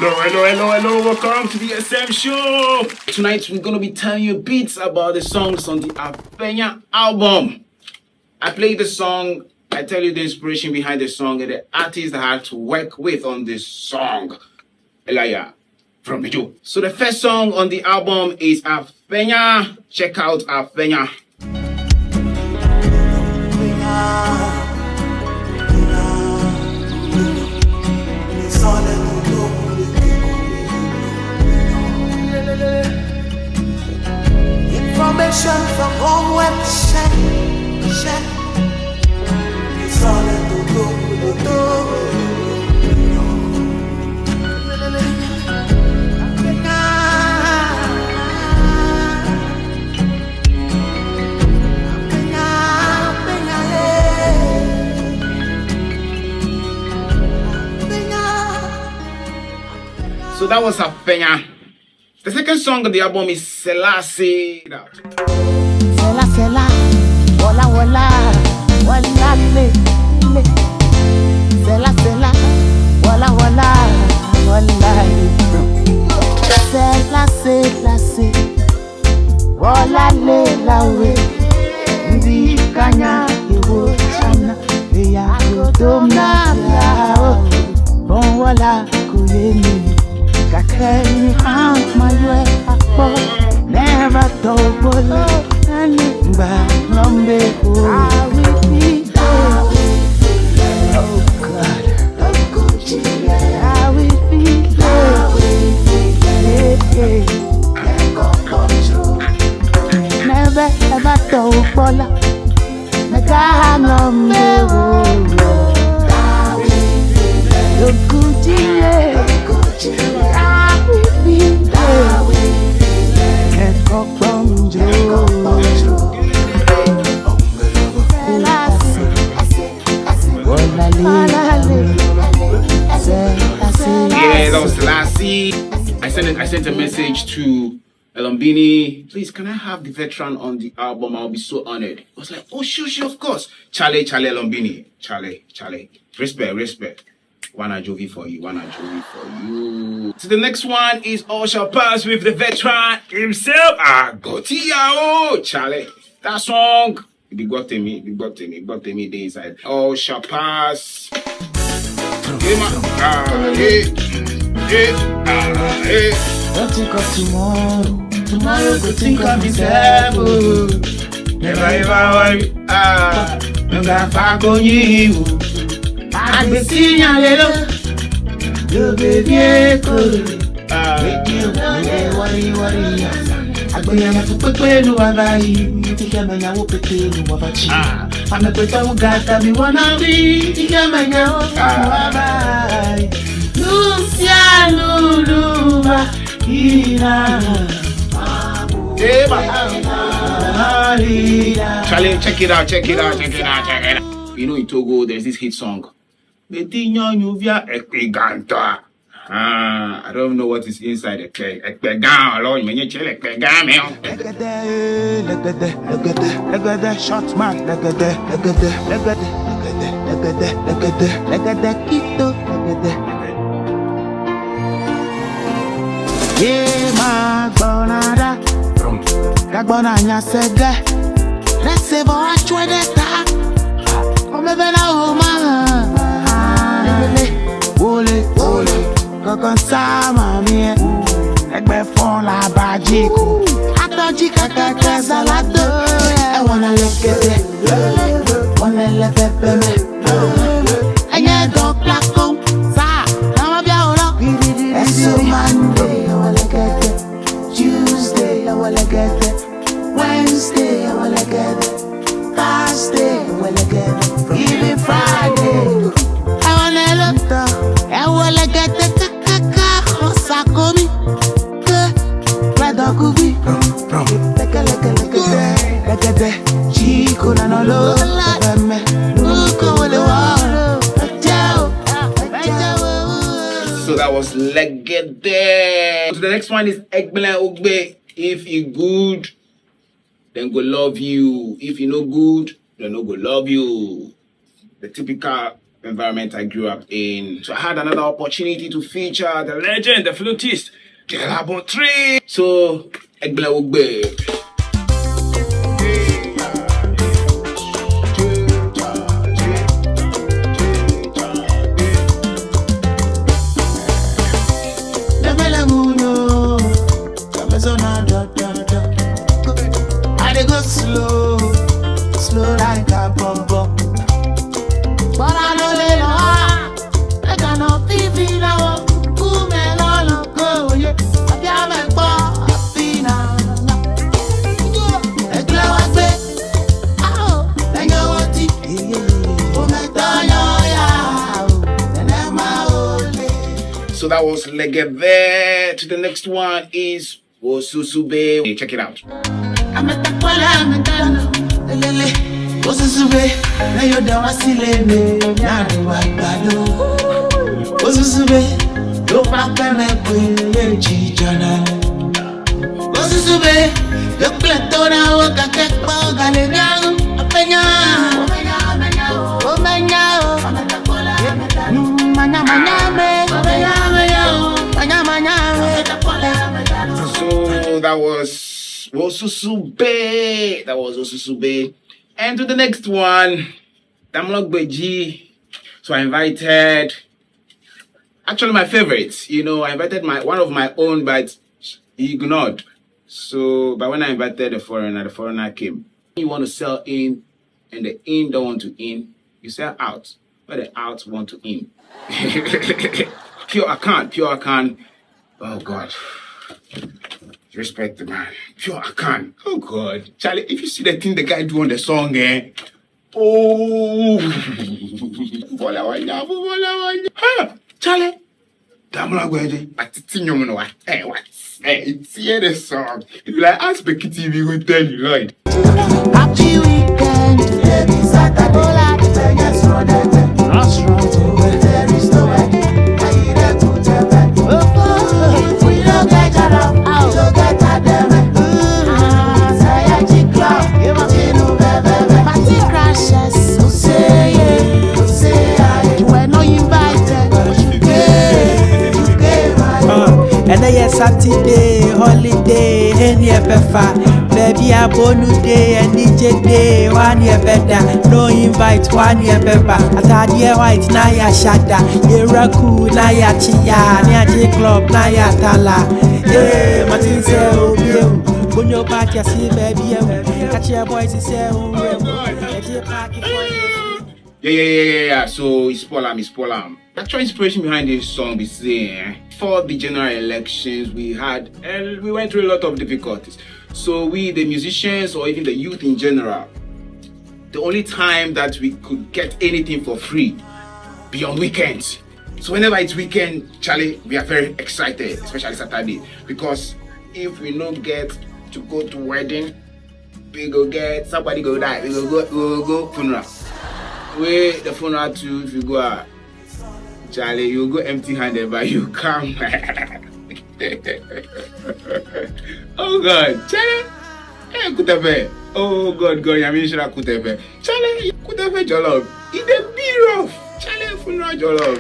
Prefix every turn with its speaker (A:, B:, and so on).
A: Hello. Welcome to the SM show. Tonight we're gonna be telling you bits about the songs on the Afenya album. I play the song, I tell you the inspiration behind the song and the artist I had to work with on this song. Elia from Bijo. So the first song on the album is Afenya. Check out Afenya.
B: Information from home website. It's all in the
A: So that was Afenya. The second song on the album is Selassie.
C: Sela, wala, le. Sela, wala, Selassie, wala le lawe. Ndi kanya ewo chana, eya kodomna lao. Bon wala kuyeni. Kakeni my way never told and Lambe oh God, how we feel, never ever told Bola, Lambe
A: Yeah, that was Selassie. I sent a message to Elombini. Please, can I have the veteran on the album? I'll be so honored. I was like, oh, sure, of course. Charlie Elombini. Charlie. Respect. Wanna Jovi for you. So the next one is All Shall Pass with the veteran himself. Gotia. Charlie. That song. It got me days. All Shall Pass.
C: Don't think of tomorrow
A: go think of yourself. Never worry. No got back on you. I be seeing a little. You baby, worry. I go yana to put no avai. You think I'm a now put no avachi. I'm a better one got me wanna be. Think I'm a now avai. Lucia Luluva Ina. Charlie, check it out. You know in Togo there's this hit song. I don't know what is inside the cake.
C: Short man, yeah, my bonada. Kagbona nyasega. Receive a chwedeta. Come bena homa. Ole. Kokon sama mi. Egbe fon la bajiko. Atoji kaka salado. I wanna look at it. Wanna let it be. Anya go klako. Sa. Nama bia ora. Eso Monday. I wanna get it. Tuesday, I wanna get it. Wednesday, I wanna get it. Thursday, I wanna get it. Even Friday, I wanna look up. I wanna get it. Sakomi, Radokubi, like Chico Nanolo,
A: So that was Legede. So the next one is Egbele Ogbe. If you good, then go love you. If you no good, then no go love you. The typical environment I grew up in. So I had another opportunity to feature the legend, the flutist, Kelabon 3. So, Egbele Ogbe.
C: I dey go slow, slow like a bumbo. But I know they know I cannot feel now. Cool man, all go, yeah. I can't make more, I feel now. I glow a bit. Oh, I know what it is. Oh, my God,
A: So that was Legeve. To the next one is Osusube. Check it out.
C: I'm at the I'm Lele, what's this way? Now you're down, I see Lele. Now you are bad. What's this way? Don't back them up with your children. What's this way? Your plateau now, I can't get more. Galerian, Afenya.
A: So that was Osusube. That was Osusube. And to the next one, Damlok Beji. So I invited, actually my favorite, I invited one of my own, but he ignored. So, but when I invited the foreigner came. You want to sell in, and the in don't want to in, you sell out, but the out want to in. Pure account. Oh God. Respect the man. Pure account. Oh God. Charlie, if you see the thing the guy do on the song, oh. Huh, Charlie. Damla Gweji. What? Hey, it's here the song. If you like ask Becky TV, will tell you, right?
C: Happy weekend, every Saturday. Yes, that's right. There is no way. I eat a good event. If we don't get it up, we don't get it. Say a chick club, party crashes. Say you were not invited.
D: And then Saturday, holiday, any epefa. Baby, a bonu day and DJ day, 1 year better. No invite, 1 year pepper. Atadia white, Naya Shada. Iraku, Naya Chia, Naya Club, Naya Tala. Hey, Martin say, oh, you. When your party, see, baby, catch your boys, say, oh,
A: Yeah. So it's Polam. Actual inspiration behind this song is saying, for the general elections we went through a lot of difficulties. So we, the musicians or even the youth in general, the only time that we could get anything for free beyond weekends. So whenever it's weekend, Charlie, we are very excited, especially Saturday, because if we don't get to go to wedding, we go get somebody go die, we go funeral. Where the funeral too, if you go out, Charlie, you go empty-handed, but you come. Oh God, Charlie, hey, Kutefe. Oh God, I mean, should I Kutefe? Charlie, Kutefe Jollof. It's a bit rough. Charlie, funeral Jollof.